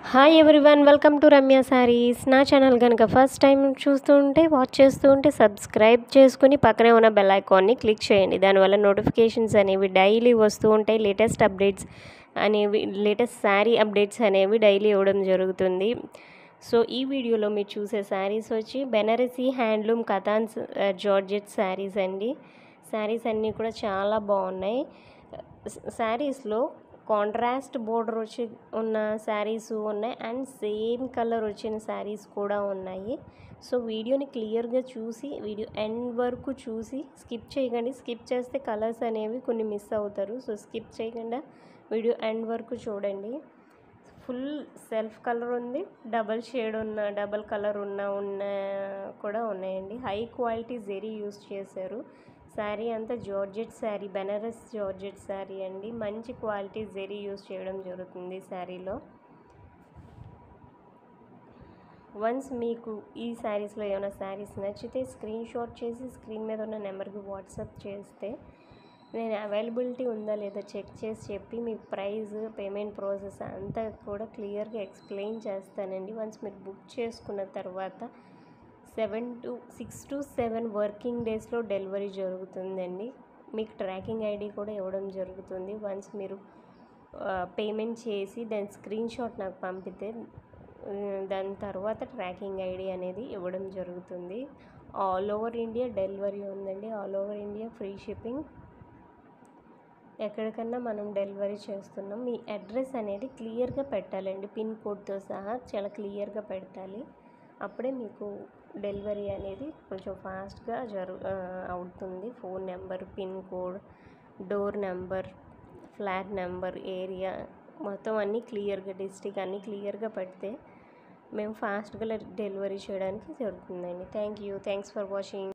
Hi everyone, welcome to Ramya saris. నా channel కనుక first time watch చేస్తూ ఉంటే సబ్స్క్రైబ్ చేసుకుని పక్కనే ఉన్న బెల్ ఐకాన్ని క్లిక్ చేయండి. దానివల్ల నోటిఫికేషన్స్ అనేవి డైలీ వస్తూ ఉంటాయి. లేటెస్ట్ శారీ అప్డేట్స్ అనేవి డైలీ ఇవ్వడం జరుగుతుంది. సో ఈ వీడియోలో మీరు చూసే శారీస్ వచ్చి బెనారసీ హ్యాండ్లూమ్ కథాన్స్ జార్జెట్ శారీస్ అండి. శారీస్ అన్నీ కూడా చాలా బాగున్నాయి. శారీస్లో కాంట్రాస్ట్ బోర్డర్ వచ్చి ఉన్న శారీస్ ఉన్నాయి అండ్ సేమ్ కలర్ వచ్చిన శారీస్ కూడా ఉన్నాయి. సో వీడియోని క్లియర్గా చూసి వీడియో ఎండ్ వరకు చూసి స్కిప్ చేయకండి. స్కిప్ చేస్తే కలర్స్ అనేవి కొన్ని మిస్ అవుతారు. సో స్కిప్ చేయకుండా వీడియో ఎండ్ వరకు చూడండి. ఫుల్ సెల్ఫ్ కలర్ ఉంది, డబల్ కలర్ ఉన్న కూడా ఉన్నాయండి. హై క్వాలిటీ జెరీ యూస్ చేశారు. శారీ అంతా జార్జెట్ శారీ, బెనారస్ జార్జెట్ శారీ అండి. మంచి క్వాలిటీ జెరీ యూస్ చేయడం జరుగుతుంది శారీలో. వన్స్ మీకు ఈ శారీస్లో ఏమైనా శారీస్ నచ్చితే స్క్రీన్ షాట్ చేసి స్క్రీన్ మీద ఉన్న నెంబర్కి వాట్సాప్ చేస్తే నేను అవైలబిలిటీ ఉందా లేదా చెక్ చేసి చెప్పి మీ ప్రైస్, పేమెంట్ ప్రాసెస్ అంతా కూడా క్లియర్గా ఎక్స్ప్లెయిన్ చేస్తానండి. వన్స్ మీరు బుక్ చేసుకున్న తర్వాత 6 to 7 వర్కింగ్ డేస్లో డెలివరీ జరుగుతుందండి. మీకు ట్రాకింగ్ ఐడి కూడా ఇవ్వడం జరుగుతుంది. వన్స్ మీరు పేమెంట్ చేసి దాని స్క్రీన్ షాట్ నాకు పంపితే దాని తర్వాత ట్రాకింగ్ ఐడి అనేది ఇవ్వడం జరుగుతుంది. ఆల్ ఓవర్ ఇండియా డెలివరీ ఉందండి. All over India free shipping. ఎక్కడికన్నా మనం డెలివరీ చేస్తున్నాం. మీ అడ్రస్ అనేది క్లియర్గా పెట్టాలండి. పిన్ కోడ్తో సహా చాలా క్లియర్గా పెట్టాలి. అప్పుడే మీకు డెలివరీ అనేది కొంచెం ఫాస్ట్గా అవుతుంది. Phone number, pin code, door number, flat number, area మొత్తం అన్నీ క్లియర్గా, డిస్ట్రిక్ట్ అన్నీ క్లియర్గా పెడితే మేము ఫాస్ట్గా డెలివరీ చేయడానికి జరుగుతుందండి. Thanks for watching.